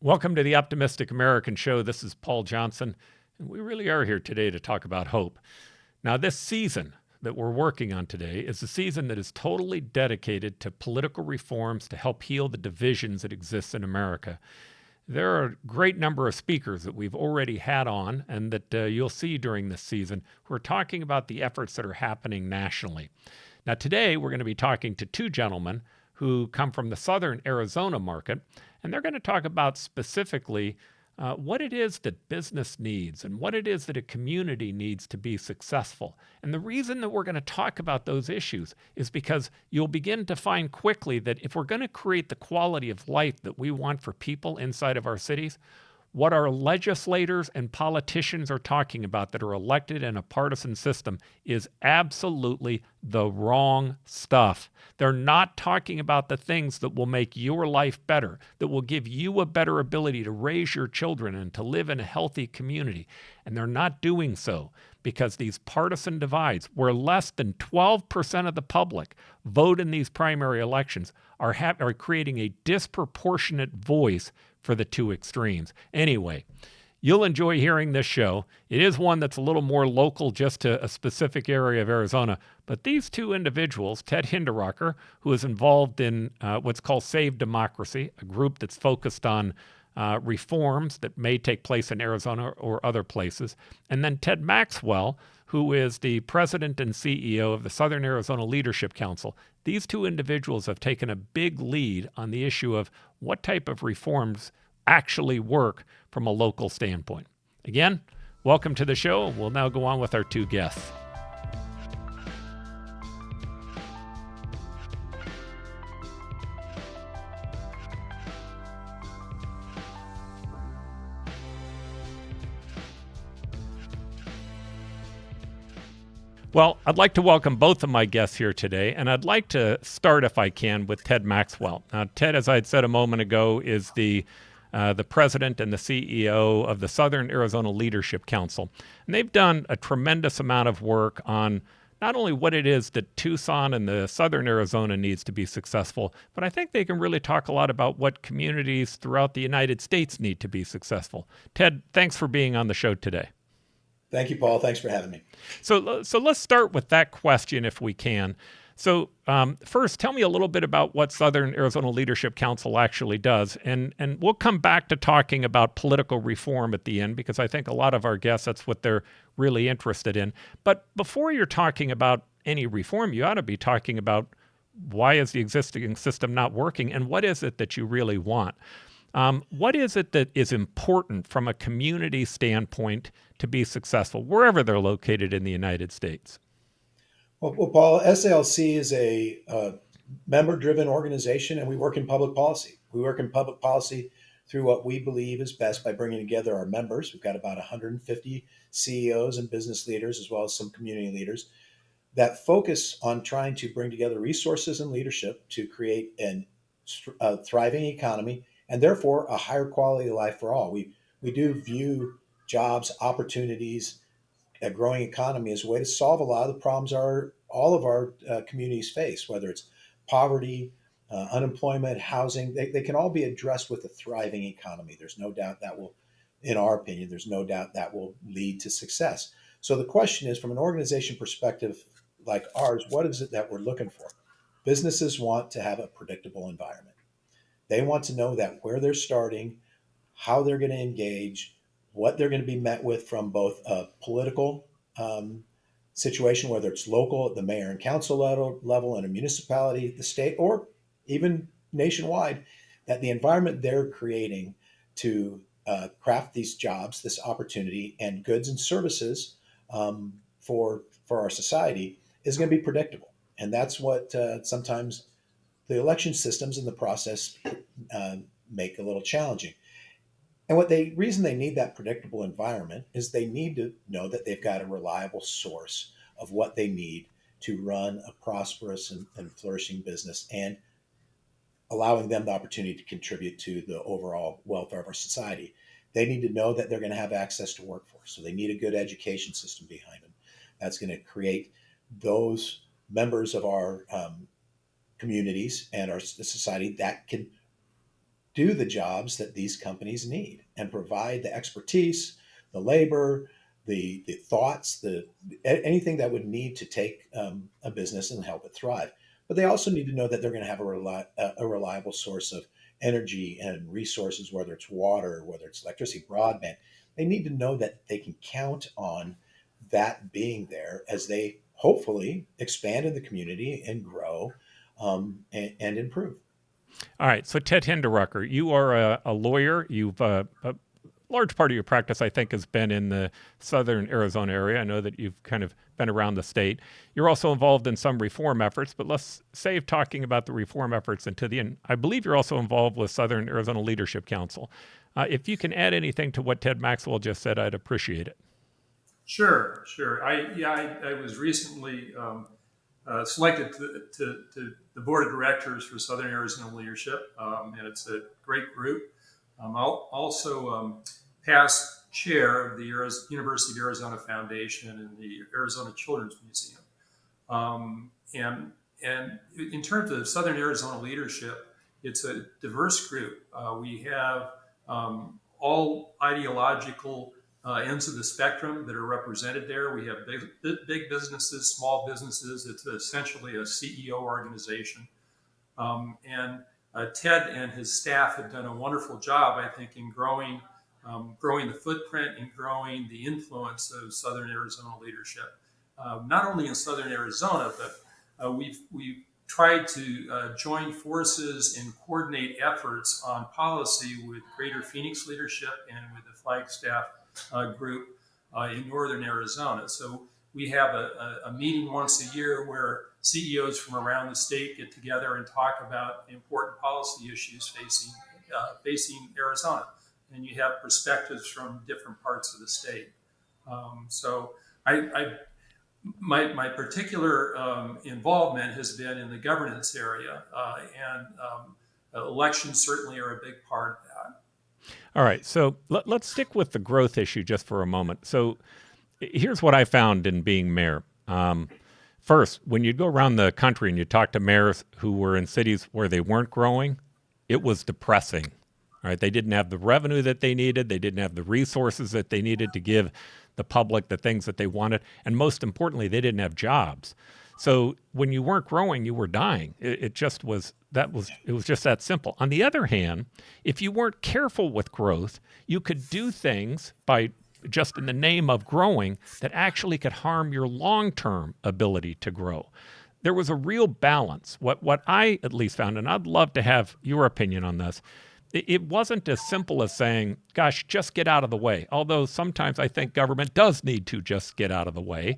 Welcome to the Optimistic American Show. This is Paul Johnson, and we really are here today to talk about hope. Now, this season that we're working on today is a season that is totally dedicated to political reforms to help heal the divisions that exist in America. There are a great number of speakers that we've already had on and that you'll see during this season who are talking about the efforts that are happening nationally. Now, today we're going to be talking to two gentlemen who come from the southern Arizona market, and they're going to talk about specifically what it is that business needs and what it is that a community needs to be successful. And the reason that we're going to talk about those issues is because you'll begin to find quickly that if we're going to create the quality of life that we want for people inside of our cities, what our legislators and politicians are talking about that are elected in a partisan system is absolutely the wrong stuff. They're not talking about the things that will make your life better, that will give you a better ability to raise your children and to live in a healthy community. And they're not doing so because these partisan divides, where less than 12% of the public vote in these primary elections, are creating a disproportionate voice for the two extremes. Anyway, you'll enjoy hearing this show. It is one that's a little more local just to a specific area of Arizona. But these two individuals, Ted Hinderaker, who is involved in what's called Save Democracy, a group that's focused on reforms that may take place in Arizona or other places, and then Ted Maxwell, who is the president and CEO of the Southern Arizona Leadership Council. These two individuals have taken a big lead on the issue of what type of reforms actually work from a local standpoint. Again, welcome to the show. We'll now go on with our two guests. Well, I'd like to welcome both of my guests here today, and I'd like to start, if I can, with Ted Maxwell. Now, Ted, as I had said a moment ago, is the president and the CEO of the Southern Arizona Leadership Council. And they've done a tremendous amount of work on not only what it is that Tucson and the Southern Arizona needs to be successful, but I think they can really talk a lot about what communities throughout the United States need to be successful. Ted, thanks for being on the show today. Thank you, Paul. Thanks for having me. So let's start with that question if we can. So first, tell me a little bit about what Southern Arizona Leadership Council actually does. And we'll come back to talking about political reform at the end, because I think a lot of our guests, that's what they're really interested in. But before you're talking about any reform, you ought to be talking about why is the existing system not working and what is it that you really want. What is it that is important from a community standpoint to be successful, wherever they're located in the United States? Well, Paul, SALC is a member-driven organization, and we work in public policy. We work in public policy through what we believe is best by bringing together our members. We've got about 150 CEOs and business leaders, as well as some community leaders, that focus on trying to bring together resources and leadership to create a thriving economy and therefore a higher quality of life for all. We do view jobs, opportunities, a growing economy as a way to solve a lot of the problems all of our communities face, whether it's poverty, unemployment, housing. They can all be addressed with a thriving economy. There's no doubt that will, in our opinion, there's no doubt that will lead to success. So the question is, from an organization perspective like ours, what is it that we're looking for? Businesses want to have a predictable environment. They want to know that where they're starting, how they're going to engage, what they're going to be met with from both a political situation, whether it's local at the mayor and council level in a municipality, the state, or even nationwide, that the environment they're creating to craft these jobs, this opportunity, and goods and services for our society is going to be predictable. And that's what sometimes the election systems and the process make a little challenging. And reason they need that predictable environment is they need to know that they've got a reliable source of what they need to run a prosperous and flourishing business, and allowing them the opportunity to contribute to the overall welfare of our society. They need to know that they're going to have access to workforce. So they need a good education system behind them. That's going to create those members of our communities and our society that can do the jobs that these companies need and provide the expertise, the labor, the thoughts, anything that would need to take a business and help it thrive. But they also need to know that they're going to have a reliable source of energy and resources, whether it's water, whether it's electricity, broadband. They need to know that they can count on that being there as they hopefully expand in the community and grow and improve. All right. So, Ted Hinderaker, you are a lawyer. You've a large part of your practice, I think, has been in the southern Arizona area. I know that you've kind of been around the state. You're also involved in some reform efforts, but let's save talking about the reform efforts until the end. I believe you're also involved with Southern Arizona Leadership Council. If you can add anything to what Ted Maxwell just said, I'd appreciate it. Sure, sure. I was recently selected to the board of directors for Southern Arizona Leadership, and it's a great group. I'll also past chair of the University of Arizona Foundation and the Arizona Children's Museum. And in terms of Southern Arizona leadership, it's a diverse group. We have all ideological ends of the spectrum that are represented there. We have big businesses, small businesses. It's essentially a CEO organization. And Ted and his staff have done a wonderful job, I think, in growing the footprint and growing the influence of Southern Arizona leadership. Not only in Southern Arizona, but we've tried to join forces and coordinate efforts on policy with Greater Phoenix leadership and with the Flagstaff group in Northern Arizona. So we have a meeting once a year where CEOs from around the state get together and talk about important policy issues facing Arizona. And you have perspectives from different parts of the state. So my particular involvement has been in the governance area, and elections certainly are a big part of that. All right. So let's stick with the growth issue just for a moment. So here's what I found in being mayor. First, when you go around the country and you talk to mayors who were in cities where they weren't growing, it was depressing. All right. They didn't have the revenue that they needed. They didn't have the resources that they needed to give the public the things that they wanted. And most importantly, they didn't have jobs. So when you weren't growing, you were dying. It was just that simple. On the other hand, if you weren't careful with growth, you could do things by just in the name of growing that actually could harm your long-term ability to grow. There was a real balance. What I at least found, and I'd love to have your opinion on this, it wasn't as simple as saying, gosh, just get out of the way. Although sometimes I think government does need to just get out of the way.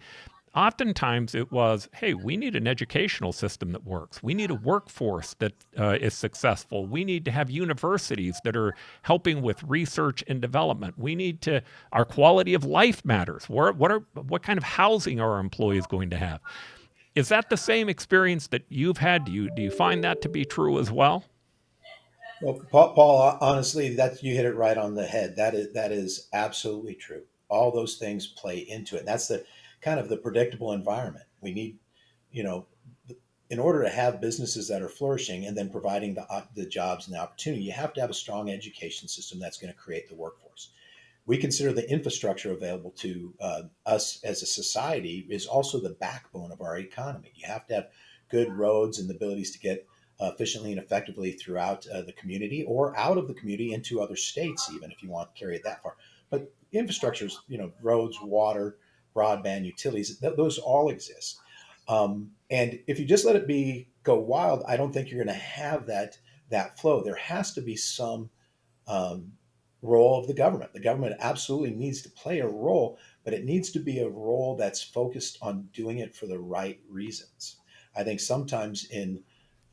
Oftentimes it was, hey, we need an educational system that works. We need a workforce that is successful. We need to have universities that are helping with research and development. Our quality of life matters. What kind of housing are our employees going to have? Is that the same experience that you've had? Do you find that to be true as well? Well, Paul, honestly, you hit it right on the head. That is absolutely true. All those things play into it. And that's the kind of the predictable environment we need. In order to have businesses that are flourishing and then providing the jobs and the opportunity, you have to have a strong education system that's going to create the workforce. We consider the infrastructure available to us as a society is also the backbone of our economy. You have to have good roads and the abilities to get efficiently and effectively throughout the community or out of the community into other states, even if you want to carry it that far. But infrastructures, roads, water, broadband, utilities, those all exist. And if you just let it go wild, I don't think you're going to have that flow. There has to be some role of the government. The government absolutely needs to play a role, but it needs to be a role that's focused on doing it for the right reasons. I think sometimes in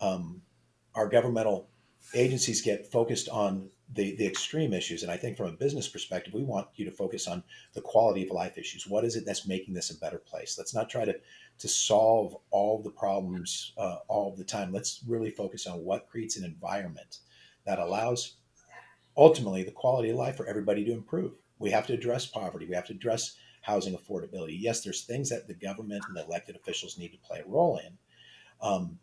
our governmental agencies get focused on the extreme issues. And I think from a business perspective, we want you to focus on the quality of life issues. What is it that's making this a better place? Let's not try to solve all the problems all the time. Let's really focus on what creates an environment that allows ultimately the quality of life for everybody to improve. We have to address poverty. We have to address housing affordability. Yes, there's things that the government and the elected officials need to play a role in.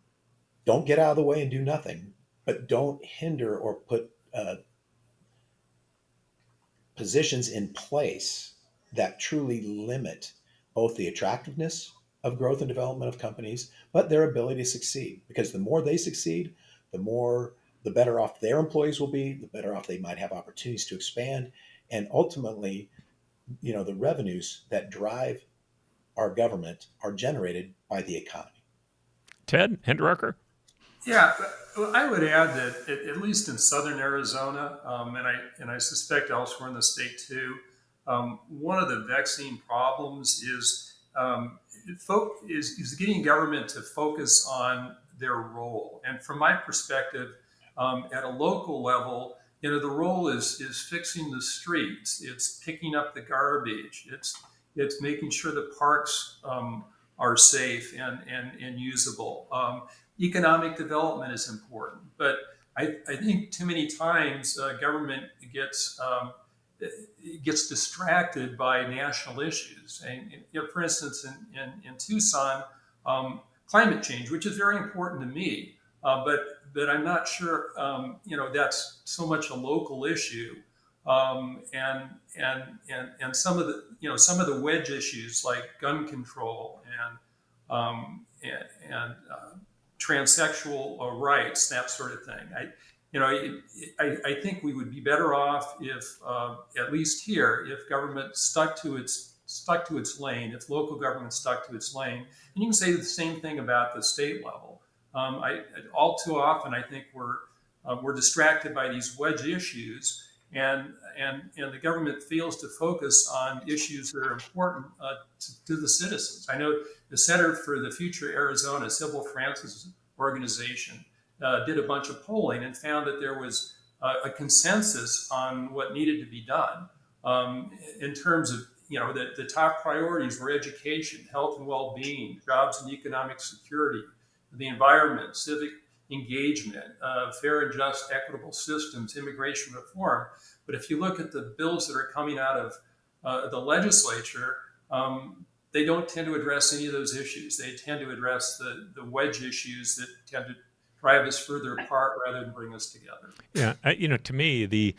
Don't get out of the way and do nothing, but don't hinder or put positions in place that truly limit both the attractiveness of growth and development of companies, but their ability to succeed. Because the more they succeed, the better off their employees will be, the better off they might have opportunities to expand, and ultimately, the revenues that drive our government are generated by the economy. Ted Hinderaker? Yeah, well, I would add that at least in southern Arizona, and I suspect elsewhere in the state too, one of the vexing problems is getting government to focus on their role. And from my perspective, at a local level, the role is fixing the streets, it's picking up the garbage, it's making sure the parks are safe and usable. Economic development is important, but I think too many times government gets distracted by national issues. And for instance, in Tucson, climate change, which is very important to me, but I'm not sure that's so much a local issue. And some of the wedge issues like gun control and transsexual rights, that sort of thing. I think we would be better off if, at least here, if government stuck to its lane, if local government stuck to its lane. And you can say the same thing about the state level. All too often, I think we're distracted by these wedge issues, and the government fails to focus on issues that are important to the citizens. I know the Center for the Future Arizona, Sybil Francis organization, did a bunch of polling and found that there was a consensus on what needed to be done in terms of the top priorities were education, health and well-being, jobs and economic security, the environment, civic engagement, fair and just equitable systems, immigration reform. But if you look at the bills that are coming out of the legislature, they don't tend to address any of those issues. They tend to address the wedge issues that tend to drive us further apart rather than bring us together. Yeah, to me,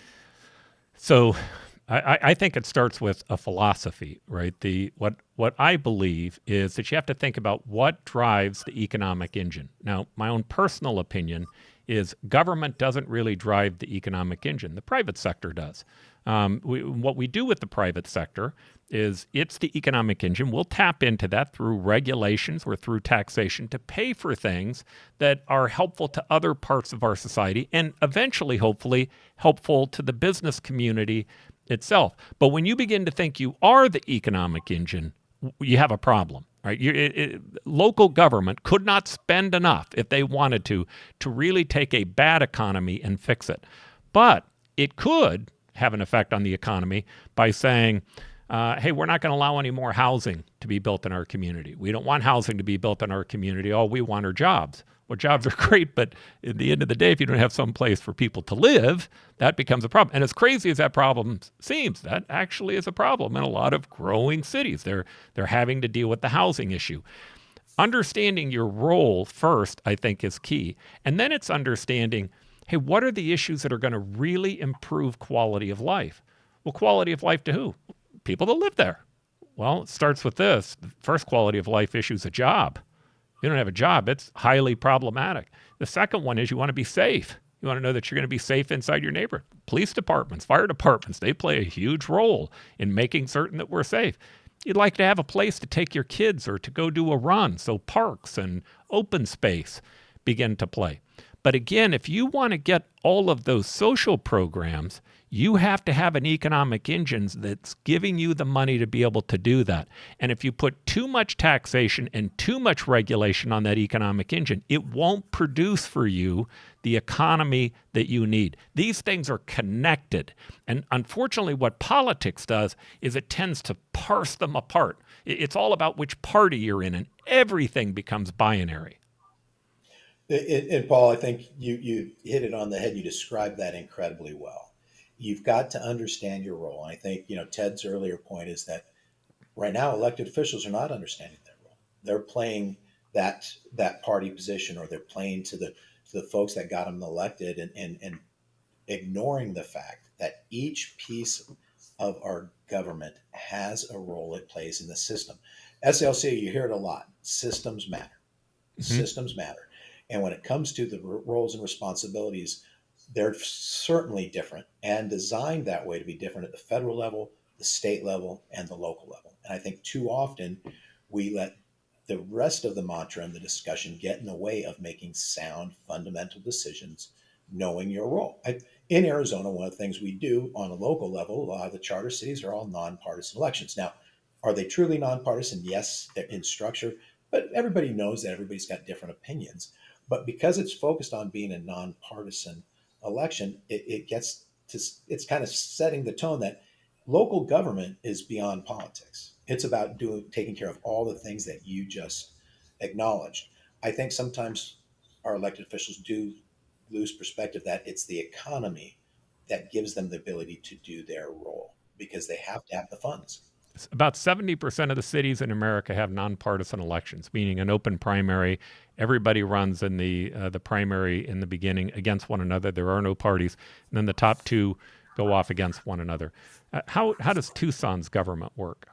I think it starts with a philosophy, right? What I believe is that you have to think about what drives the economic engine. Now, my own personal opinion is government doesn't really drive the economic engine. The private sector does. What we do with the private sector is it's the economic engine. We'll tap into that through regulations or through taxation to pay for things that are helpful to other parts of our society and eventually, hopefully, helpful to the business community itself. But when you begin to think you are the economic engine, you have a problem, right? Local government could not spend enough if they wanted to really take a bad economy and fix it. But it could have an effect on the economy by saying, hey, we're not going to allow any more housing to be built in our community. We don't want housing to be built in our community. All we want are jobs. Well, jobs are great, but at the end of the day, if you don't have some place for people to live, that becomes a problem. And as crazy as that problem seems, that actually is a problem in a lot of growing cities. They're having to deal with the housing issue. Understanding your role first, I think, is key. And then it's understanding, hey, what are the issues that are going to really improve quality of life? Well, quality of life to who? People that live there. Well, it starts with this. The first quality of life issue is a job. You don't have a job, it's highly problematic. The second one is you want to be safe. You want to know that you're going to be safe inside your neighborhood. Police departments, fire departments, they play a huge role in making certain that we're safe. You'd like to have a place to take your kids or to go do a run, so parks and open space begin to play. But again, if you want to get all of those social programs, you have to have an economic engine that's giving you the money to be able to do that. And if you put too much taxation and too much regulation on that economic engine, it won't produce for you the economy that you need. These things are connected. And unfortunately, what politics does is it tends to parse them apart. It's all about which party you're in, and everything becomes binary. And Paul, I think you hit it on the head. You described that incredibly well. You've got to understand your role. And I think, Ted's earlier point is that right now elected officials are not understanding their role. They're playing that party position, or they're playing to the folks that got them elected, and ignoring the fact that each piece of our government has a role it plays in the system. SLC, you hear it a lot. Systems matter. Hmm. Systems matter. And when it comes to the roles and responsibilities, they're certainly different and designed that way to be different at the federal level, the state level, and the local level. And I think too often we let the rest of the mantra and the discussion get in the way of making sound, fundamental decisions, knowing your role. In Arizona, one of the things we do on a local level, a lot of the charter cities are all nonpartisan elections. Now, are they truly nonpartisan? Yes, they're in structure, but everybody knows that everybody's got different opinions. But because it's focused on being a nonpartisan election, it gets to, it's kind of setting the tone that local government is beyond politics. It's about taking care of all the things that you just acknowledged. I think sometimes our elected officials do lose perspective that it's the economy that gives them the ability to do their role because they have to have the funds. About 70% of the cities in America have nonpartisan elections, meaning an open primary. Everybody runs in the primary in the beginning against one another. There are no parties, and then the top two go off against one another. How does Tucson's government work?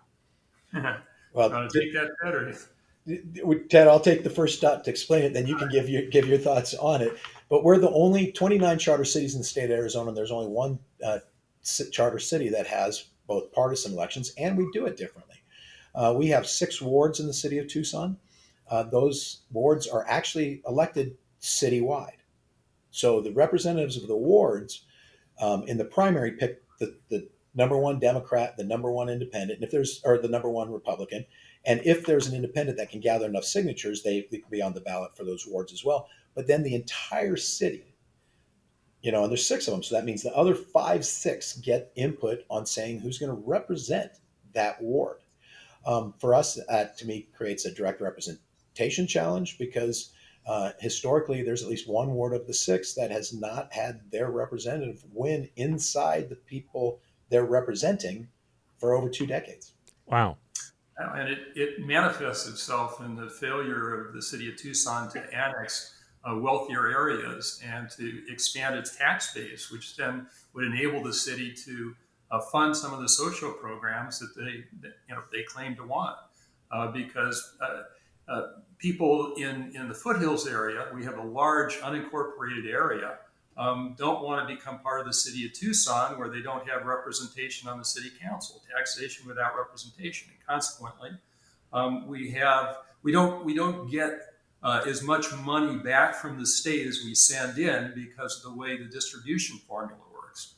Well, Take that better. Ted, I'll take the first step to explain it, then you can give your thoughts on it. But we're the only 29 charter cities in the state of Arizona, and there's only one charter city that has both partisan elections, and we do it differently. We have 6 wards in the city of Tucson. Those wards are actually elected citywide. So the representatives of the wards in the primary pick the number one Democrat, the number one independent, and if there's or the number one Republican, and if there's an independent that can gather enough signatures, they can be on the ballot for those wards as well. But then the entire city, and there's 6 of them, so that means the other 5, 6 get input on saying who's going to represent that ward. For us, that to me creates a direct representation challenge because historically there's at least one ward of the 6 that has not had their representative win inside the people they're representing for over 2 decades. Wow. And it manifests itself in the failure of the city of Tucson to annex wealthier areas and to expand its tax base, which then would enable the city to fund some of the social programs that they claim to want. Because people in the foothills area, we have a large unincorporated area, don't want to become part of the city of Tucson where they don't have representation on the city council, taxation without representation. And consequently, we don't get as much money back from the state as we send in because of the way the distribution formula works.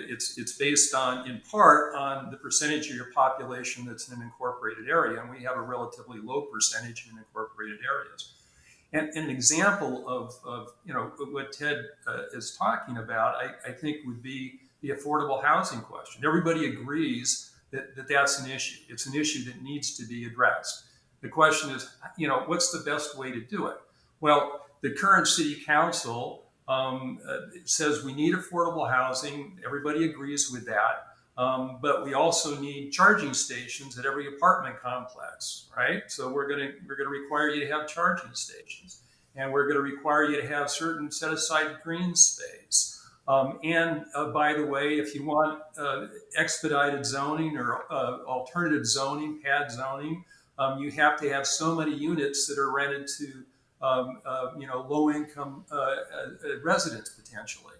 It's based in part on the percentage of your population that's in an incorporated area, and we have a relatively low percentage in incorporated areas. And an example of what Ted is talking about, I think, would be the affordable housing question. Everybody agrees that that's an issue. It's an issue that needs to be addressed. The question is, what's the best way to do it? Well, the current city council says we need affordable housing. Everybody agrees with that. But we also need charging stations at every apartment complex, right? So we're going to require you to have charging stations, and we're going to require you to have certain set aside green space. And by the way, if you want expedited zoning or alternative zoning, pad zoning, you have to have so many units that are rented to low-income residents potentially.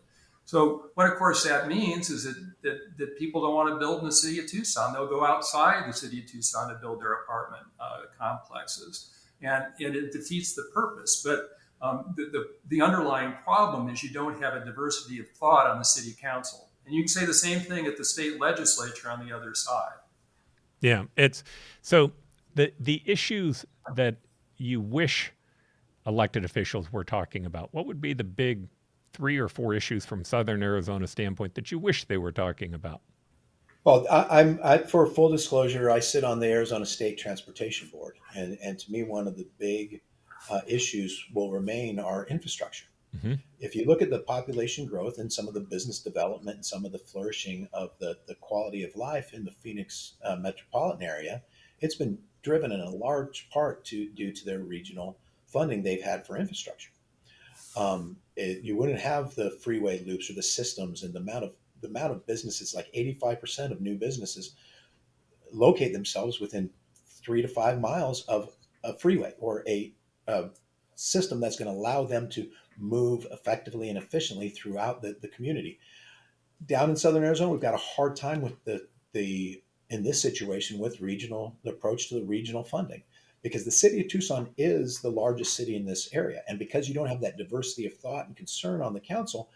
So what, of course, that means is that people don't want to build in the city of Tucson. They'll go outside the city of Tucson to build their apartment complexes, and it defeats the purpose. But the underlying problem is you don't have a diversity of thought on the city council. And you can say the same thing at the state legislature on the other side. Yeah, it's so the issues that you wish elected officials were talking about. What would be the big 3 or 4 issues from Southern Arizona standpoint that you wish they were talking about? Well, for full disclosure, I sit on the Arizona State Transportation Board, and to me, one of the big issues will remain our infrastructure. Mm-hmm. If you look at the population growth and some of the business development and some of the flourishing of the quality of life in the Phoenix metropolitan area, it's been driven in a large part due to their regional funding they've had for infrastructure. You wouldn't have the freeway loops or the systems and the amount of businesses. Like 85% of new businesses locate themselves within 3 to 5 miles of a freeway or a system that's going to allow them to move effectively and efficiently throughout the community. Down in Southern Arizona, we've got a hard time with the in this situation with the approach to the regional funding, because the city of Tucson is the largest city in this area, and because you don't have that diversity of thought and concern on the council,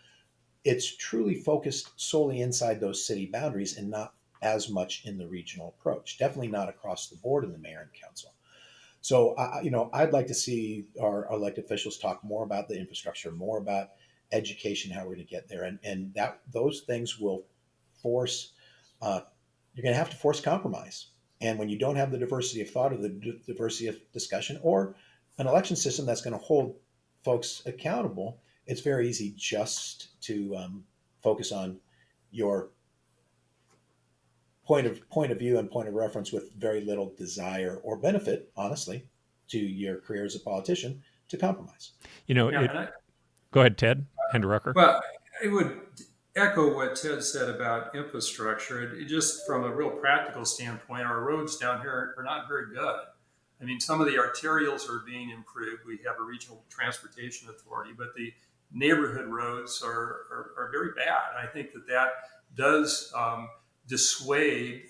it's truly focused solely inside those city boundaries and not as much in the regional approach. Definitely not across the board in the mayor and council. So, I'd like to see our elected officials talk more about the infrastructure, more about education, how we're going to get there, and that those things will force. You're going to have to force compromise. And when you don't have the diversity of thought or the diversity of discussion or an election system that's going to hold folks accountable, it's very easy just to focus on your point of view and point of reference with very little desire or benefit, honestly, to your career as a politician to compromise. Go ahead, Ted Hinderaker. Well, I would echo what Ted said about infrastructure. Just from a real practical standpoint, our roads down here are not very good. I mean, some of the arterials are being improved. We have a regional transportation authority, but the neighborhood roads are very bad. I think that does dissuade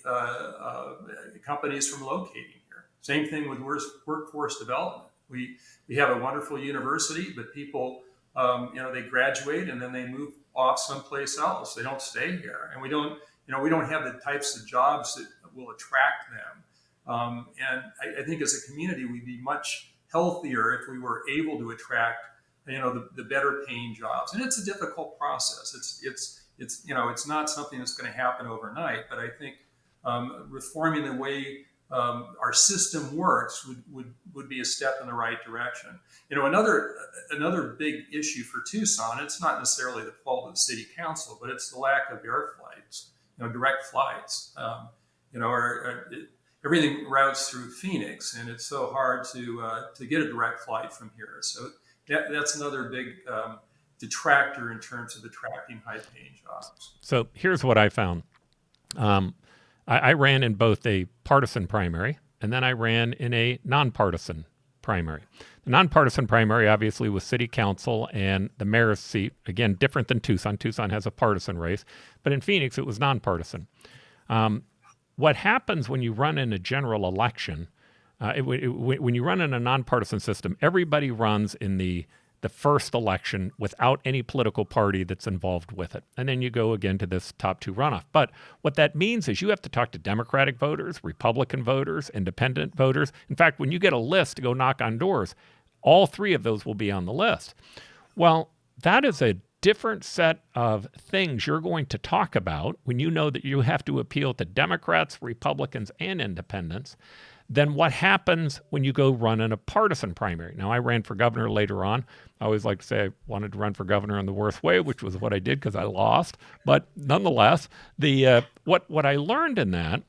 companies from locating here. Same thing with workforce development. We have a wonderful university, but people, they graduate and then they move off someplace else. They don't stay here, and we don't have the types of jobs that will attract them. And I think as a community, we'd be much healthier if we were able to attract, the better paying jobs. And it's a difficult process. It's not something that's going to happen overnight. But I think reforming the way our system works would be a step in the right direction. Another big issue for Tucson, it's not necessarily the fault of the city council, but it's the lack of air flights, direct flights. Everything routes through Phoenix, and it's so hard to get a direct flight from here. So that's another big detractor in terms of attracting high-paying jobs. So here's what I found. I ran in both a partisan primary, and then I ran in a nonpartisan primary. The nonpartisan primary, obviously, was city council and the mayor's seat. Again, different than Tucson. Tucson has a partisan race, but in Phoenix, it was nonpartisan. What happens when you run in a general election, when you run in a nonpartisan system, everybody runs in the first election without any political party that's involved with it. And then you go again to this top two runoff. But what that means is you have to talk to Democratic voters, Republican voters, independent voters. In fact, when you get a list to go knock on doors, all three of those will be on the list. Well, that is a different set of things you're going to talk about when you know that you have to appeal to Democrats, Republicans, and independents than what happens when you go run in a partisan primary. Now, I ran for governor later on. I always like to say I wanted to run for governor in the worst way, which was what I did because I lost. But nonetheless, what I learned in that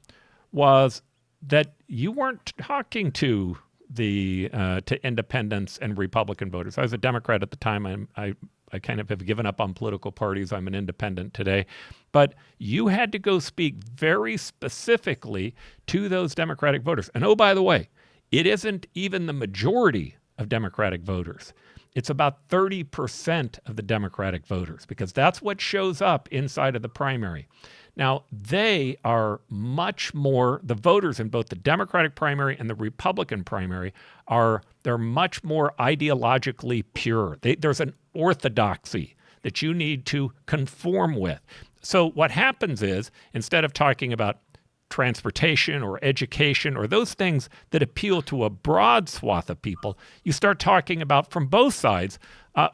was that you weren't talking to to independents and Republican voters. I was a Democrat at the time. I kind of have given up on political parties. I'm an independent today. But you had to go speak very specifically to those Democratic voters. And oh, by the way, it isn't even the majority of Democratic voters. It's about 30% of the Democratic voters, because that's what shows up inside of the primary. Now, they are much more, the voters in both the Democratic primary and the Republican primary they're much more ideologically pure. There's an orthodoxy that you need to conform with. So what happens is, instead of talking about transportation or education or those things that appeal to a broad swath of people, you start talking about, from both sides,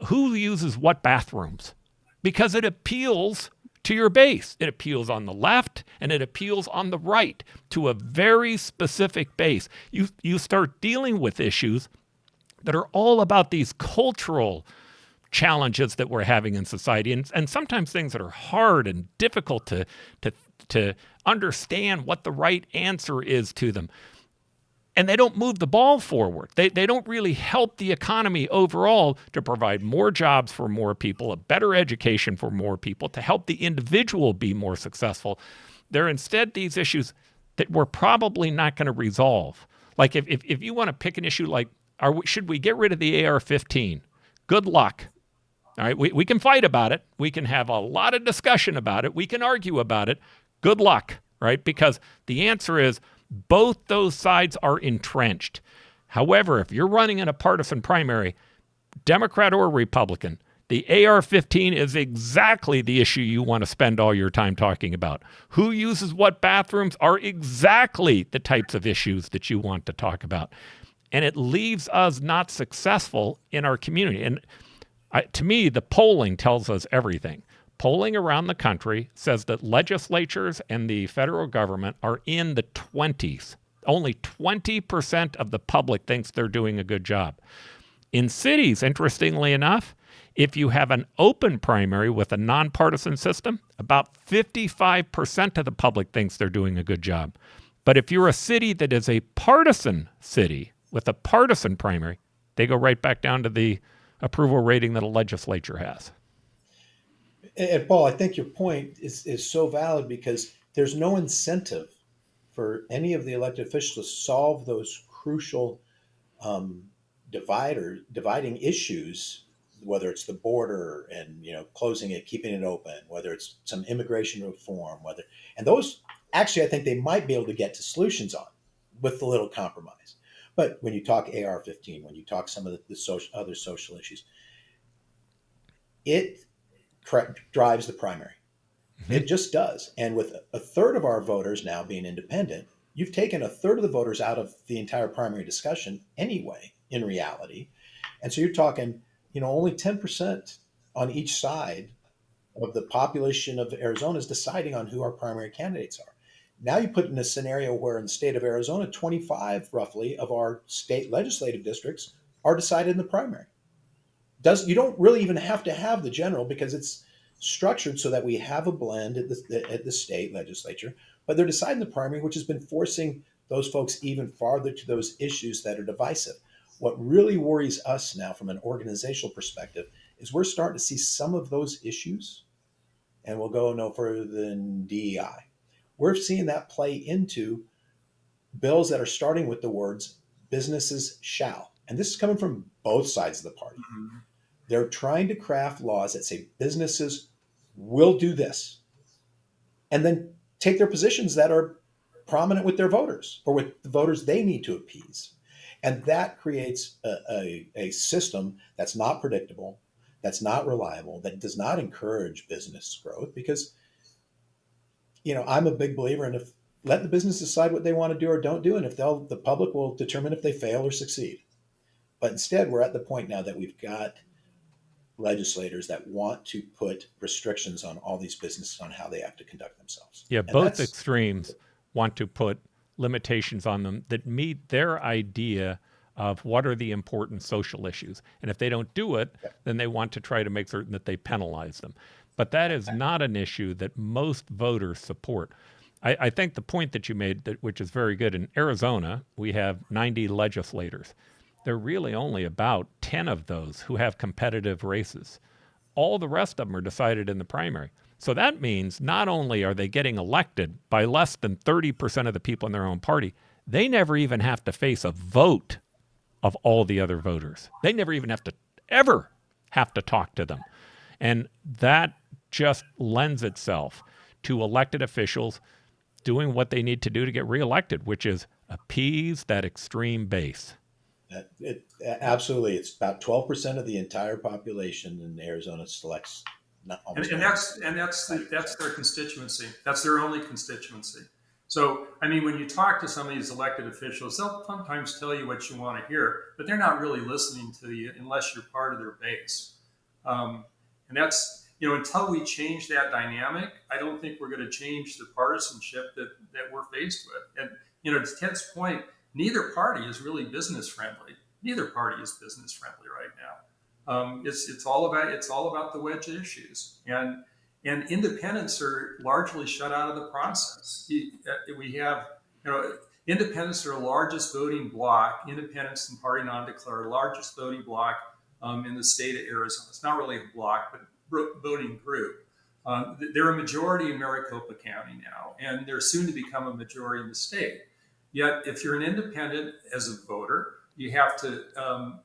who uses what bathrooms, because it appeals to your base. It appeals on the left and it appeals on the right to a very specific base. You start dealing with issues that are all about these cultural challenges that we're having in society, and sometimes things that are hard and difficult to understand what the right answer is to them. and they don't move the ball forward. They don't really help the economy overall to provide more jobs for more people, a better education for more people, to help the individual be more successful. They're instead these issues that we're probably not going to resolve. Like if you want to pick an issue like, should we get rid of the AR-15? Good luck. All right, we can fight about it. We can have a lot of discussion about it. We can argue about it. Good luck, right? Because the answer is both those sides are entrenched. However, if you're running in a partisan primary, Democrat or Republican, the AR-15 is exactly the issue you want to spend all your time talking about. Who uses what bathrooms are exactly the types of issues that you want to talk about. And it leaves us not successful in our community. And to me, the polling tells us everything. Polling around the country says that legislatures and the federal government are in the 20s. Only 20% of the public thinks they're doing a good job. In cities, interestingly enough, if you have an open primary with a nonpartisan system, about 55% of the public thinks they're doing a good job. But if you're a city that is a partisan city with a partisan primary, they go right back down to the approval rating that a legislature has. And Paul, I think your point is so valid because there's no incentive for any of the elected officials to solve those crucial dividing issues, whether it's the border and closing it, keeping it open, whether it's some immigration reform, and those actually I think they might be able to get to solutions on with a little compromise. But when you talk AR-15, when you talk some of the other social issues, it drives the primary. Mm-hmm. It just does. And with a third of our voters now being independent, you've taken a third of the voters out of the entire primary discussion anyway, in reality. And so you're talking, only 10% on each side of the population of Arizona is deciding on who our primary candidates are. Now you put in a scenario where in the state of Arizona, 25 roughly of our state legislative districts are decided in the primary. You don't really even have to have the general because it's structured so that we have a blend at the state legislature, but they're deciding the primary, which has been forcing those folks even farther to those issues that are divisive. What really worries us now from an organizational perspective is we're starting to see some of those issues, and we'll go no further than DEI. We're seeing that play into bills that are starting with the words businesses shall. And this is coming from both sides of the party. Mm-hmm. They're trying to craft laws that say businesses will do this and then take their positions that are prominent with their voters or with the voters they need to appease. And that creates a system that's not predictable, that's not reliable, that does not encourage business growth because, I'm a big believer in let the business decide what they want to do or don't do. And if the public will determine if they fail or succeed. But instead, we're at the point now that we've got legislators that want to put restrictions on all these businesses on how they have to conduct themselves. Yeah, both extremes want to put limitations on them that meet their idea of what are the important social issues. And if they don't do it, then they want to try to make certain that they penalize them. But that is not an issue that most voters support. I think the point that you made, which is very good, in Arizona, we have 90 legislators. There are really only about 10 of those who have competitive races. All the rest of them are decided in the primary. So that means not only are they getting elected by less than 30% of the people in their own party, they never even have to face a vote of all the other voters. They never even ever have to talk to them. And that just lends itself to elected officials doing what they need to do to get reelected, which is appease that extreme base. Absolutely. It's about 12% of the entire population in Arizona selects. And that's their constituency. That's their only constituency. So, when you talk to some of these elected officials, they'll sometimes tell you what you want to hear, but they're not really listening to you unless you're part of their base. And that's, until we change that dynamic, I don't think we're going to change the partisanship that we're faced with. And, to Ted's point, neither party is really business friendly. Neither party is business friendly right now. It's all about the wedge issues, and independents are largely shut out of the process. We have, Independents are the largest voting bloc. Independents and party non-declared, largest voting bloc in the state of Arizona. It's not really a bloc, but voting group. They're a majority in Maricopa County now, and they're soon to become a majority in the state. Yet, if you're an independent as a voter, you have to,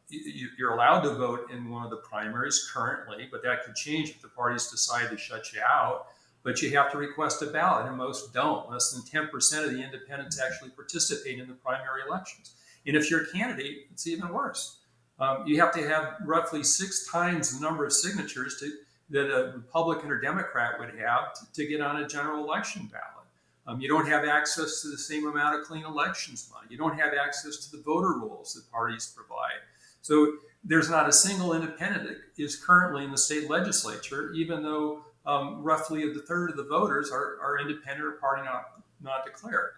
you're allowed to vote in one of the primaries currently, but that could change if the parties decide to shut you out. But you have to request a ballot, and most don't. Less than 10% of the independents actually participate in the primary elections. And if you're a candidate, it's even worse. You have to have roughly 6 times the number of signatures that a Republican or Democrat would have to get on a general election ballot. You don't have access to the same amount of clean elections money. You don't have access to the voter rolls that parties provide. So there's not a single independent that is currently in the state legislature, even though roughly a third of the voters are independent or party not declared.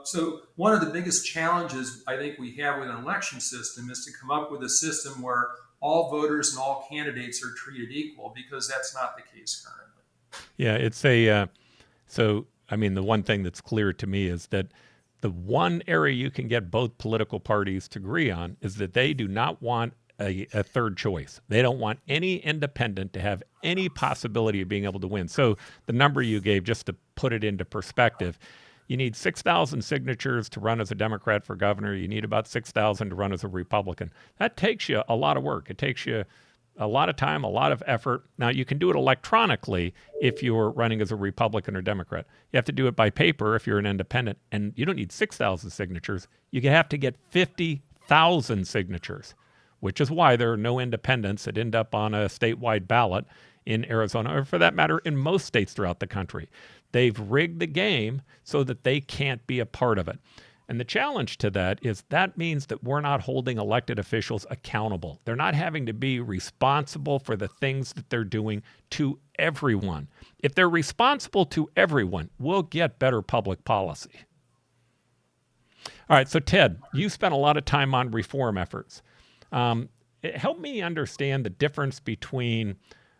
So one of the biggest challenges I think we have with an election system is to come up with a system where all voters and all candidates are treated equal, because that's not the case currently. Yeah, it's so I mean, the one thing that's clear to me is that the one area you can get both political parties to agree on is that they do not want a third choice. They don't want any independent to have any possibility of being able to win. So the number you gave, just to put it into perspective, you need 6,000 signatures to run as a Democrat for governor. You need about 6,000 to run as a Republican. That takes you a lot of work. It takes you a lot of time, a lot of effort. Now, you can do it electronically if you're running as a Republican or Democrat. You have to do it by paper if you're an independent, and you don't need 6,000 signatures. You have to get 50,000 signatures, which is why there are no independents that end up on a statewide ballot in Arizona, or for that matter, in most states throughout the country. They've rigged the game so that they can't be a part of it. And the challenge to that is that means that we're not holding elected officials accountable. They're not having to be responsible for the things that they're doing to everyone. If they're responsible to everyone, we'll get better public policy. All right, so Ted, you spent a lot of time on reform efforts. Help me understand the difference between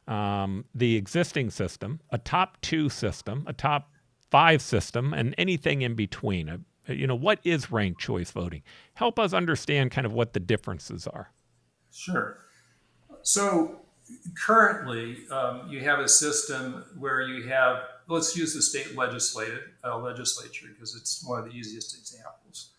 the existing system, a top 2 system, a top 5 system, and anything in between. What is ranked choice voting? Help us understand kind of what the differences are. Sure. So currently, you have a system where you have, let's use the state legislature because it's one of the easiest examples.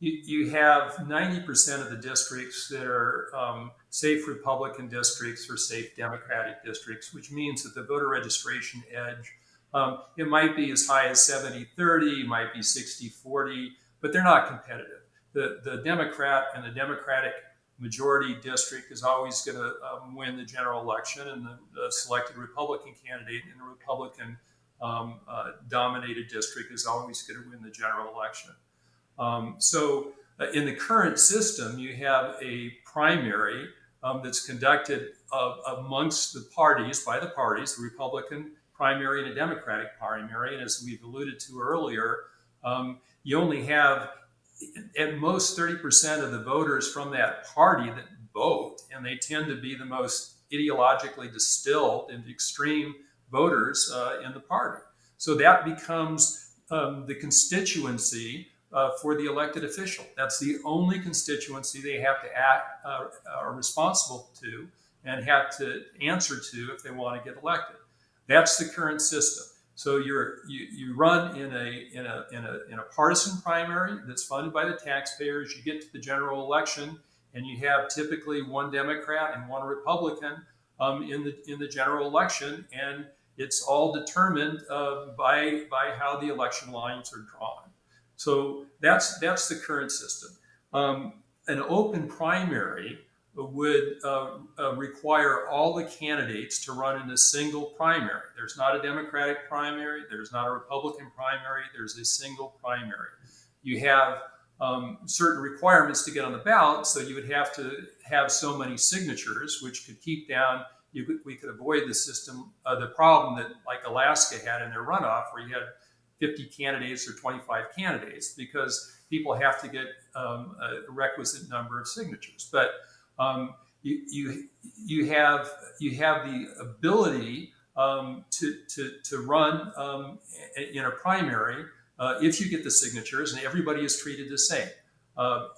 You have 90% of the districts that are safe Republican districts or safe Democratic districts, which means that the voter registration edge, it might be as high as 70-30, might be 60-40, but they're not competitive. The Democrat and the Democratic majority district is always going to win the general election, and the selected Republican candidate in a Republican dominated district is always going to win the general election. So in the current system, you have a primary that's conducted amongst the parties, by the parties, the Republican primary and a Democratic primary. And as we've alluded to earlier, you only have at most 30% of the voters from that party that vote, and they tend to be the most ideologically distilled and extreme voters in the party. So that becomes the constituency for the elected official. That's the only constituency they have to act, are responsible to, and have to answer to if they want to get elected. That's the current system. So you run in a partisan primary that's funded by the taxpayers. You get to the general election, and you have typically one Democrat and one Republican in the general election, and it's all determined by how the election lines are drawn. So that's the current system. An open primary would require all the candidates to run in a single primary. There's not a Democratic primary. There's not a Republican primary. There's a single primary. You have certain requirements to get on the ballot, so you would have to have so many signatures, which could keep down, we could avoid the system, the problem that like Alaska had in their runoff, where you had 50 candidates or 25 candidates, because people have to get a requisite number of signatures. But you have the ability to run in a primary if you get the signatures, and everybody is treated the same.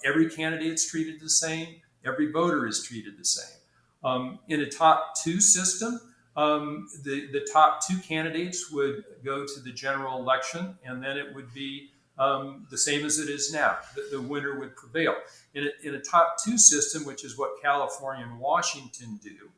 Every candidate's treated the same. Every voter is treated the same. In a top two system, the top two candidates would go to the general election, and then it would be the same as it is now. The winner would prevail. In a top two system, which is what California and Washington do,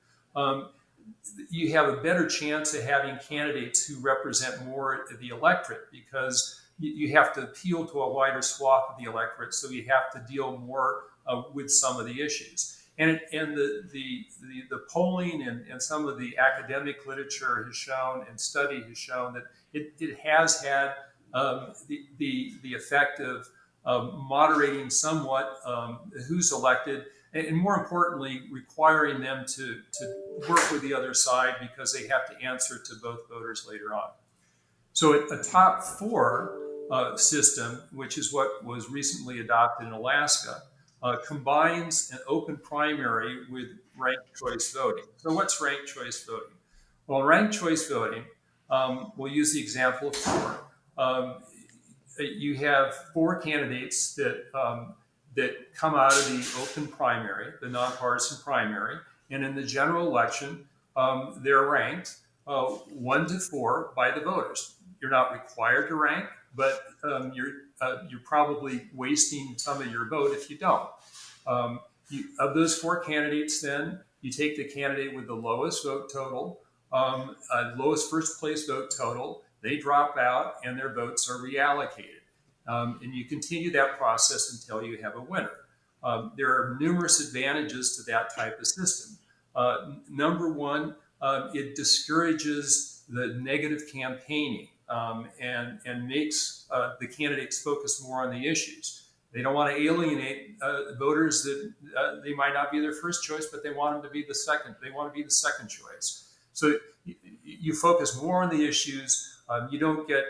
you have a better chance of having candidates who represent more of the electorate, because you have to appeal to a wider swath of the electorate, so you have to deal more with some of the issues. And the polling and some of the academic literature has shown, and study has shown, that it has had the effect of moderating somewhat who's elected, and more importantly, requiring them to work with the other side, because they have to answer to both voters later on. So a top four system, which is what was recently adopted in Alaska, combines an open primary with ranked choice voting. So what's ranked choice voting? Well, ranked choice voting, we'll use the example of four. You have four candidates that come out of the open primary, the nonpartisan primary, and in the general election, they're ranked 1 to 4 by the voters. You're not required to rank, but you're probably wasting some of your vote if you don't. Of those four candidates, then you take the candidate with the lowest vote total, lowest first place vote total. They drop out, and their votes are reallocated. And you continue that process until you have a winner. There are numerous advantages to that type of system. Number one, it discourages the negative campaigning and makes the candidates focus more on the issues. They don't want to alienate voters that they might not be their first choice, but they want them to be the second. They want to be the second choice. So you focus more on the issues. You don't get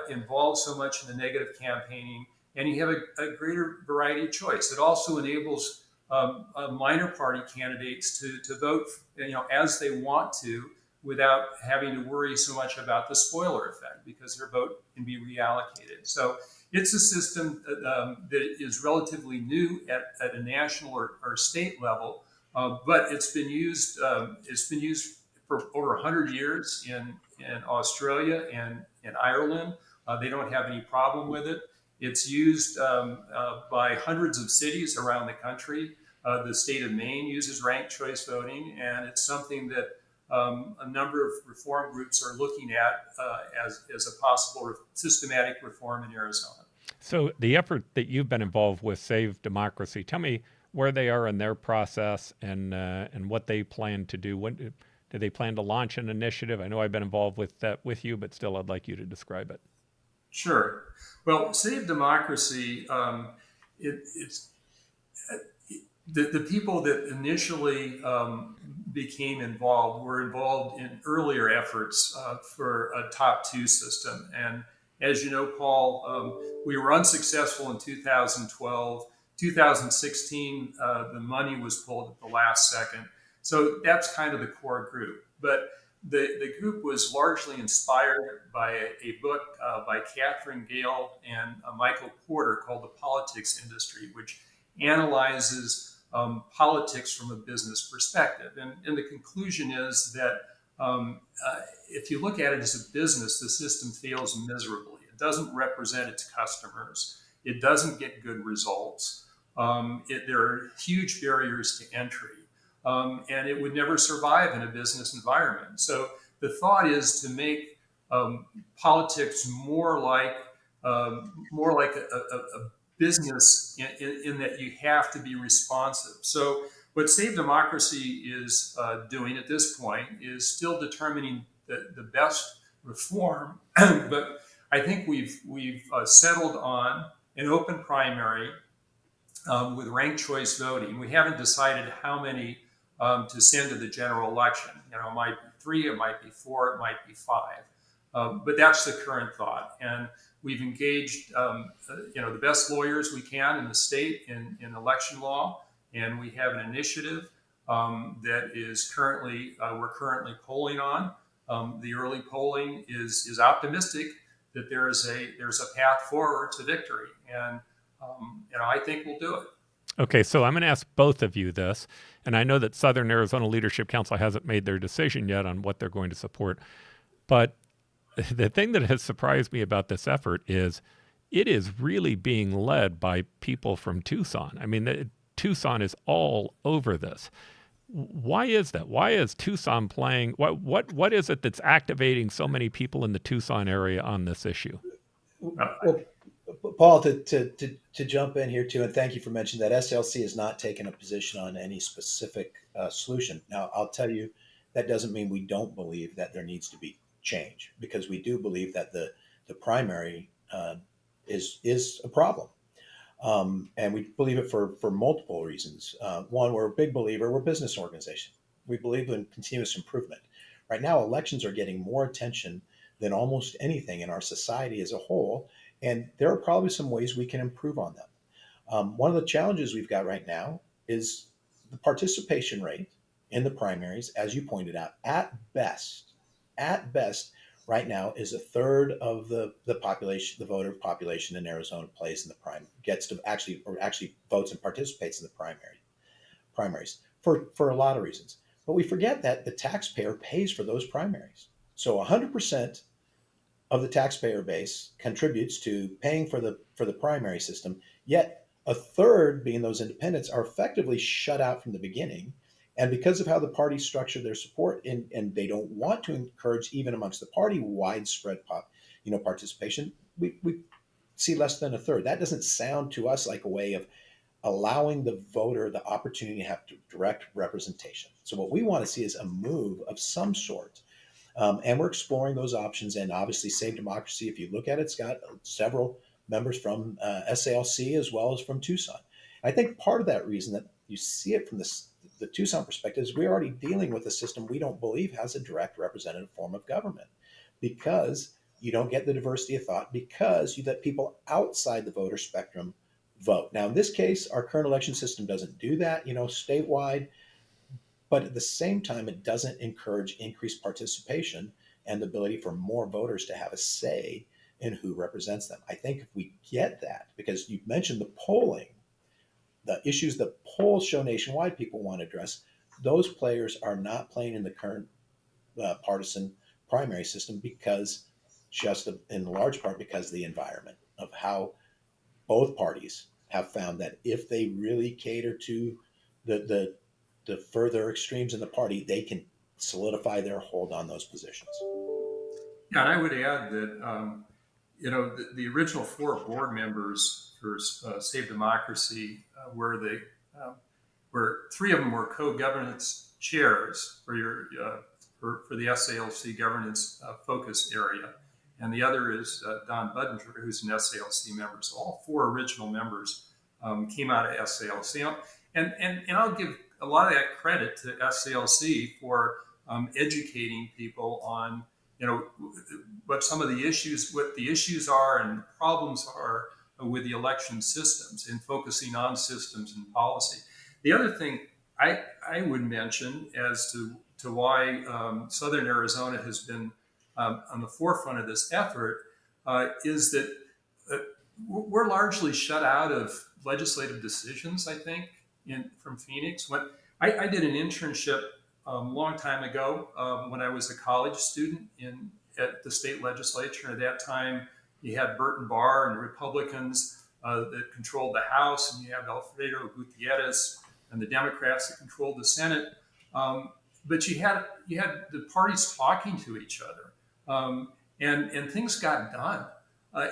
involved so much in the negative campaigning, and you have a greater variety of choice. It also enables minor party candidates to vote, as they want to, without having to worry so much about the spoiler effect, because their vote can be reallocated. So it's a system that is relatively new at a national or state level, but it's been used. It's been used for over 100 years in Australia and in Ireland. They don't have any problem with it. It's used by hundreds of cities around the country. The state of Maine uses ranked choice voting, and it's something that a number of reform groups are looking at as a possible systematic reform in Arizona. So the effort that you've been involved with, Save Democracy, tell me where they are in their process and what they plan to do. When do they plan to launch an initiative? I know I've been involved with that with you, but still I'd like you to describe it. Sure. Well, Save Democracy, it's the people that initially became involved were involved in earlier efforts for a top two system. And as you know, Paul, we were unsuccessful in 2012. 2016, the money was pulled at the last second. So that's kind of the core group. But the group was largely inspired by a book by Catherine Gale and Michael Porter called The Politics Industry, which analyzes politics from a business perspective. And the conclusion is that if you look at it as a business, the system fails miserably. It doesn't represent its customers. It doesn't get good results. There are huge barriers to entry. And it would never survive in a business environment. So the thought is to make politics more like a business in that you have to be responsive. So what Save Democracy is doing at this point is still determining the best reform, but I think we've settled on an open primary with ranked choice voting. We haven't decided how many to send to the general election. It might be 3, it might be 4, it might be 5. But that's the current thought. And we've engaged, the best lawyers we can in the state in election law, and we have an initiative that is we're currently polling on. The early polling is optimistic, that there's a path forward to victory, and I think we'll do it. Okay, so I'm going to ask both of you this, and I know that Southern Arizona Leadership Council hasn't made their decision yet on what they're going to support, but the thing that has surprised me about this effort is it is really being led by people from Tucson. I mean, Tucson is all over this. Why is that? Why is Tucson playing? What is it that's activating so many people in the Tucson area on this issue? Well, Paul, to jump in here too, and thank you for mentioning that SLC has not taken a position on any specific solution. Now, I'll tell you, that doesn't mean we don't believe that there needs to be change, because we do believe that the primary is a problem. And we believe it for multiple reasons. One, we're a big believer, we're a business organization. We believe in continuous improvement. Right now, elections are getting more attention than almost anything in our society as a whole. And there are probably some ways we can improve on them. One of the challenges we've got right now is the participation rate in the primaries, as you pointed out, at best, right now is a third of the population, the voter population in Arizona plays in the gets to actually votes and participates in the primaries for a lot of reasons. But we forget that the taxpayer pays for those primaries. So 100% of the taxpayer base contributes to paying for the primary system, yet a third, being those independents, are effectively shut out from the beginning. And because of how the parties structure their support, and they don't want to encourage, even amongst the party, widespread participation, we see less than a third. That doesn't sound to us like a way of allowing the voter the opportunity to have direct representation. So what we want to see is a move of some sort. And we're exploring those options. And obviously, Save Democracy, if you look at it, it's got several members from SALC as well as from Tucson. I think part of that reason that you see it from the Tucson perspective is we're already dealing with a system we don't believe has a direct representative form of government, because you don't get the diversity of thought, because you let people outside the voter spectrum vote. Now, in this case, our current election system doesn't do that, statewide, but at the same time, it doesn't encourage increased participation and the ability for more voters to have a say in who represents them. I think if we get that, because you mentioned the polling, the issues that polls show nationwide people want to address, those players are not playing in the current partisan primary system, because in large part because of the environment of how both parties have found that if they really cater to the further extremes in the party, they can solidify their hold on those positions. Yeah, and I would add that the original 4 board members for Save Democracy were 3 of them were co-governance chairs for the SALC governance focus area, and the other is Don Budinger, who's an SALC member. So all 4 original members came out of SALC, and I'll give a lot of that credit to SALC for educating people on what the issues are and the problems are with the election systems, and focusing on systems and policy. The other thing I would mention as to why Southern Arizona has been on the forefront of this effort is that we're largely shut out of legislative decisions, I think, from Phoenix. When I did an internship a long time ago when I was a college student at the state legislature. At that time, you had Burton Barr and Republicans that controlled the House, and you had Alfredo Gutierrez and the Democrats that controlled the Senate. But you had the parties talking to each other, and things got done.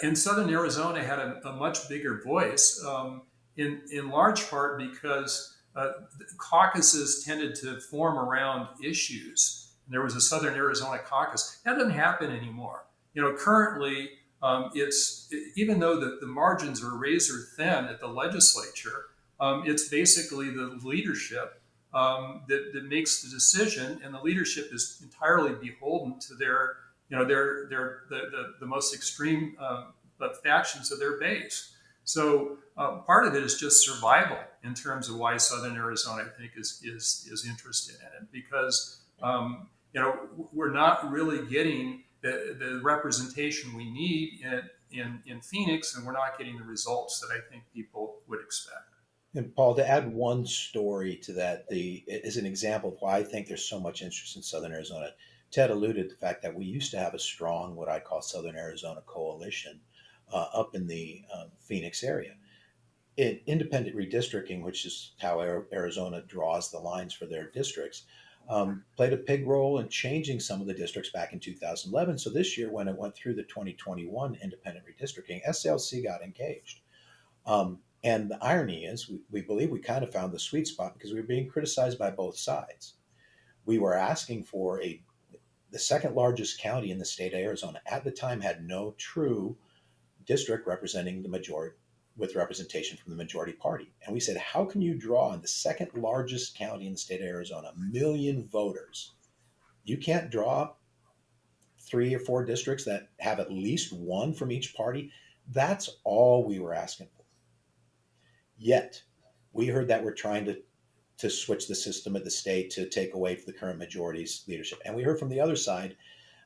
And Southern Arizona had a much bigger voice, in large part because caucuses tended to form around issues. There was a Southern Arizona caucus. That doesn't happen anymore. Currently, it's even though the margins are razor thin at the legislature, it's basically the leadership that makes the decision, and the leadership is entirely beholden to the most extreme factions of their base. So part of it is just survival in terms of why Southern Arizona, I think, is interested in it, because we're not really getting the representation we need in Phoenix, and we're not getting the results that I think people would expect. And Paul, to add one story to that, is an example of why I think there's so much interest in Southern Arizona. Ted alluded to the fact that we used to have a strong, what I call Southern Arizona coalition up in the Phoenix area. Independent redistricting, which is how Arizona draws the lines for their districts, played a big role in changing some of the districts back in 2011. So this year, when it went through the 2021 independent redistricting, SLC got engaged. And the irony is, we believe we kind of found the sweet spot because we were being criticized by both sides. We were asking for the second largest county in the state of Arizona at the time had no true district representing the majority with representation from the majority party. And we said, how can you draw in the second largest county in the state of Arizona, 1 million voters? You can't draw 3 or 4 districts that have at least one from each party. That's all we were asking for. Yet, we heard that we're trying to switch the system at the state to take away from the current majority's leadership. And we heard from the other side,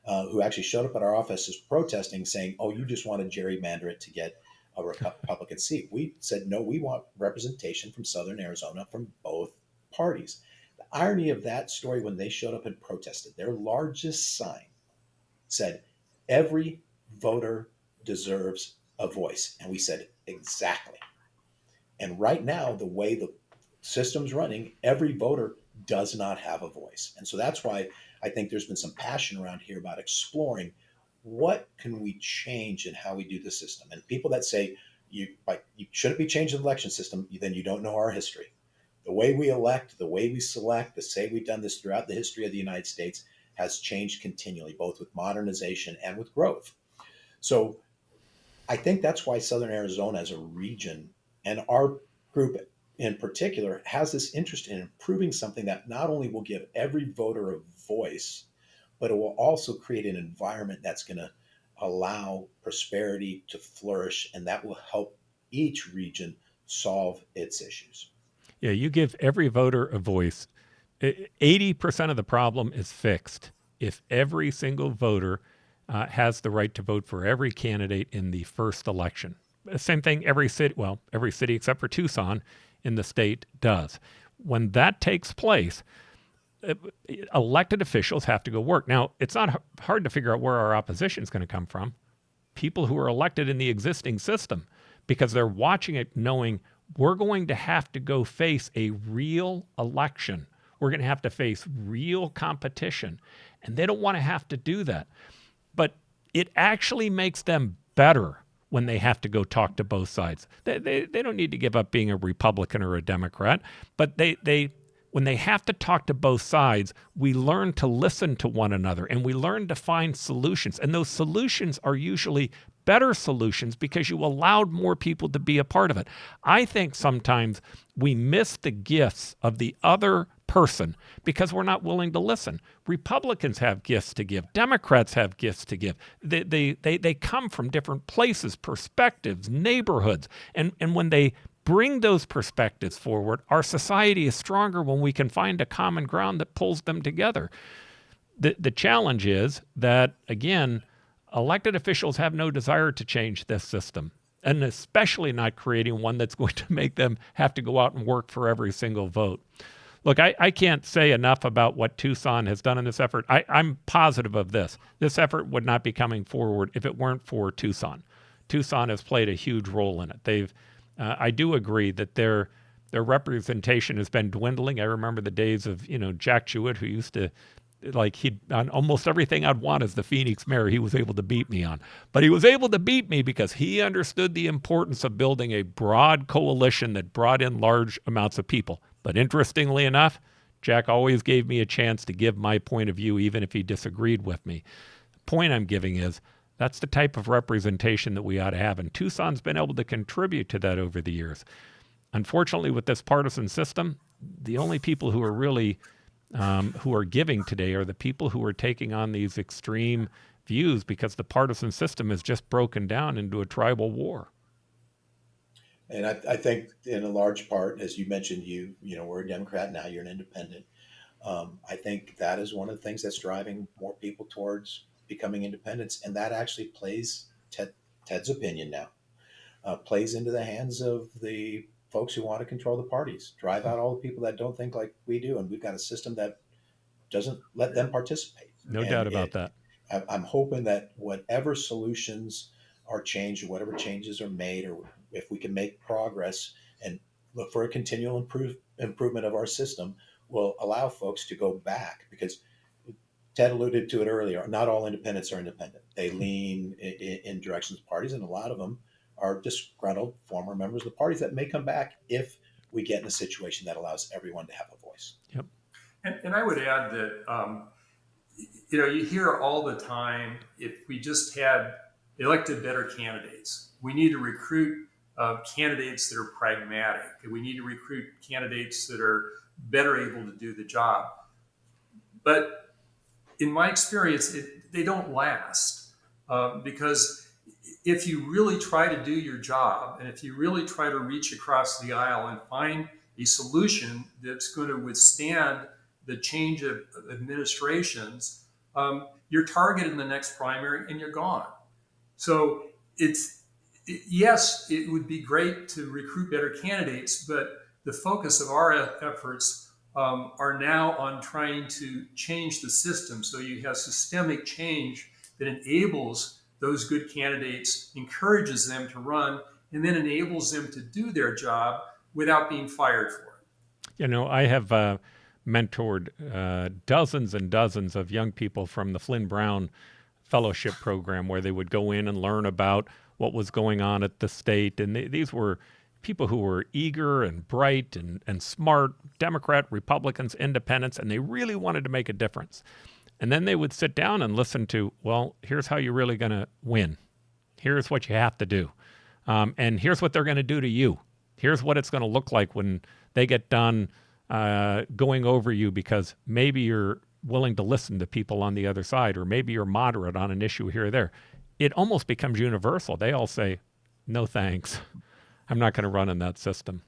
who actually showed up at our offices protesting, saying, oh, you just want to gerrymander it to get a Republican seat. We said, no, we want representation from Southern Arizona from both parties. The irony of that story, when they showed up and protested, their largest sign said, every voter deserves a voice. And we said, exactly. And right now, the way the system's running, every voter does not have a voice. And so that's why I think there's been some passion around here about exploring what can we change in how we do the system. And people that say you shouldn't be changing the election system, then you don't know our history. The way we elect, the way we select, the say we've done this throughout the history of the United States has changed continually, both with modernization and with growth. So I think that's why Southern Arizona as a region, and our group in particular, has this interest in improving something that not only will give every voter a voice, but it will also create an environment that's going to allow prosperity to flourish, and that will help each region solve its issues. Yeah, you give every voter a voice. 80% of the problem is fixed if every single voter has the right to vote for every candidate in the first election. Same thing every city except for Tucson in the state does. When that takes place, elected officials have to go work. Now, it's not hard to figure out where our opposition is going to come from. People who are elected in the existing system, because they're watching it knowing we're going to have to go face a real election. We're going to have to face real competition. And they don't want to have to do that. But it actually makes them better when they have to go talk to both sides. They don't need to give up being a Republican or a Democrat, but when they have to talk to both sides, we learn to listen to one another and we learn to find solutions. And those solutions are usually better solutions because you allowed more people to be a part of it. I think sometimes we miss the gifts of the other person because we're not willing to listen. Republicans have gifts to give. Democrats have gifts to give. They come from different places, perspectives, neighborhoods. And when they bring those perspectives forward, our society is stronger when we can find a common ground that pulls them together. The challenge is that, again, elected officials have no desire to change this system, and especially not creating one that's going to make them have to go out and work for every single vote. Look, I can't say enough about what Tucson has done in this effort. I'm positive of this. This effort would not be coming forward if it weren't for Tucson. Tucson has played a huge role in it. I do agree that their representation has been dwindling. I remember the days of Jack Jewett, who used to on almost everything I'd want as the Phoenix mayor, he was able to beat me on. But he was able to beat me because he understood the importance of building a broad coalition that brought in large amounts of people. But interestingly enough, Jack always gave me a chance to give my point of view, even if he disagreed with me. The point I'm giving is that's the type of representation that we ought to have. And Tucson's been able to contribute to that over the years. Unfortunately, with this partisan system, the only people who are really who are giving today are the people who are taking on these extreme views because the partisan system is just broken down into a tribal war. And I think in a large part, as you mentioned, we're a Democrat now, you're an independent. I think that is one of the things that's driving more people towards becoming independents, and that actually plays Ted's opinion now plays into the hands of the folks who want to control the parties, drive out all the people that don't think like we do, and we've got a system that doesn't let them participate. No And doubt about that. I'm hoping that whatever solutions are changed, or whatever changes are made, or if we can make progress and look for a continual improvement of our system, will allow folks to go back, because Ted alluded to it earlier. Not all independents are independent. They lean in directions of parties, and a lot of them are disgruntled former members of the parties that may come back if we get in a situation that allows everyone to have a voice. Yep. And I would add that, you hear all the time, if we just had elected better candidates, we need to recruit candidates that are pragmatic. We need to recruit candidates that are better able to do the job. But in my experience, they don't last because if you really try to do your job, and if you really try to reach across the aisle and find a solution that's going to withstand the change of administrations, you're targeted in the next primary and you're gone. So yes, it would be great to recruit better candidates, but the focus of our efforts are now on trying to change the system. So you have systemic change that enables those good candidates, encourages them to run, and then enables them to do their job without being fired for it. I have mentored dozens and dozens of young people from the Flynn Brown Fellowship Program, where they would go in and learn about what was going on at the state. And these were people who were eager and bright and smart, Democrat, Republicans, independents, and they really wanted to make a difference. And then they would sit down and listen to, well, here's how you're really going to win. Here's what you have to do. And here's what they're going to do to you. Here's what it's going to look like when they get done going over you, because maybe you're willing to listen to people on the other side, or maybe you're moderate on an issue here or there. It almost becomes universal. They all say, no thanks. I'm not going to run in that system.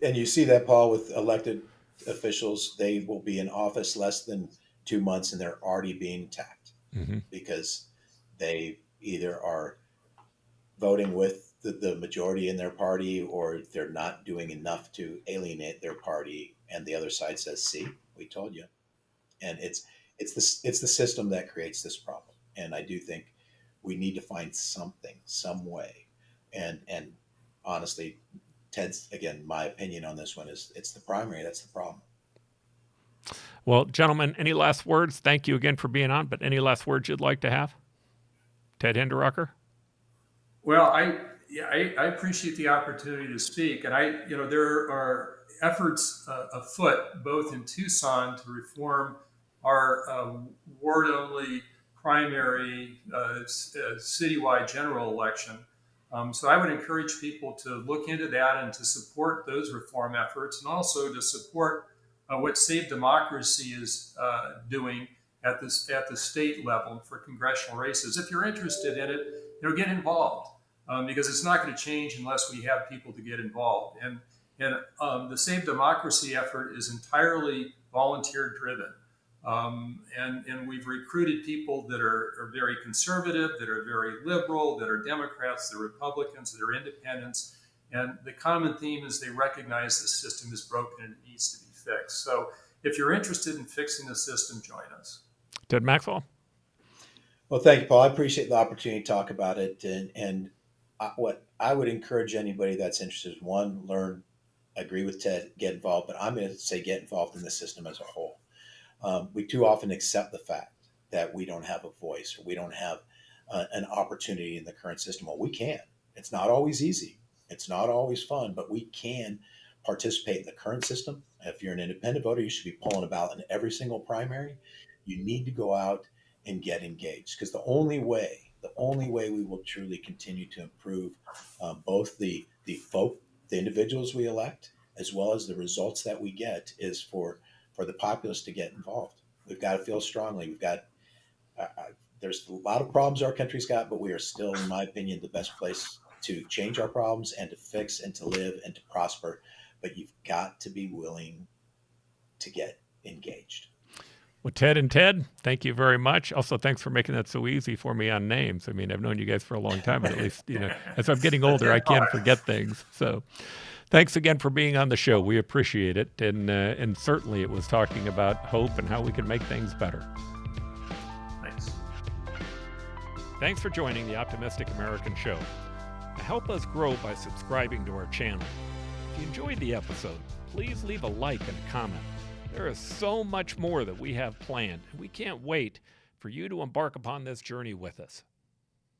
And you see that, Paul, with elected officials. They will be in office less than 2 months and they're already being attacked because they either are voting with the majority in their party, or they're not doing enough to alienate their party, and the other side says, see, we told you. And it's the system that creates this problem. And I do think we need to find something, some way. And honestly, Ted's, again, my opinion on this one is it's the primary. That's the problem. Well, gentlemen, any last words? Thank you again for being on, but any last words you'd like to have? Ted Hinderaker? Well, I appreciate the opportunity to speak. And there are efforts afoot, both in Tucson, to reform our ward-only primary citywide general election. So I would encourage people to look into that and to support those reform efforts, and also to support what Save Democracy is doing at the state level for congressional races. If you're interested in it, get involved because it's not going to change unless we have people to get involved. And the Save Democracy effort is entirely volunteer driven. And we've recruited people that are very conservative, that are very liberal, that are Democrats, that are Republicans, that are independents. And the common theme is they recognize the system is broken and it needs to be fixed. So if you're interested in fixing the system, join us. Ted Maxwell? Well, thank you, Paul. I appreciate the opportunity to talk about it. And what I would encourage anybody that's interested is, one, learn, agree with Ted, get involved. But I'm going to say get involved in the system as a whole. We too often accept the fact that we don't have a voice, or we don't have an opportunity in the current system. Well, we can. It's not always easy. It's not always fun, but we can participate in the current system. If you're an independent voter, you should be pulling a ballot in every single primary. You need to go out and get engaged, because the only way we will truly continue to improve both the individuals we elect, as well as the results that we get, is for the populace to get involved. We've got to feel strongly. We've got there's a lot of problems our country's got, but we are still, in my opinion, the best place to change our problems and to fix and to live and to prosper. But you've got to be willing to get engaged. Well, Ted and Ted, thank you very much. Also, thanks for making that so easy for me on names. I mean, I've known you guys for a long time, but at least, as I'm getting older, I can forget things. So thanks again for being on the show. We appreciate it. And certainly it was talking about hope and how we can make things better. Thanks. Thanks for joining the Optimistic American Show. Now, help us grow by subscribing to our channel. If you enjoyed the episode, please leave a like and a comment. There is so much more that we have planned, and we can't wait for you to embark upon this journey with us.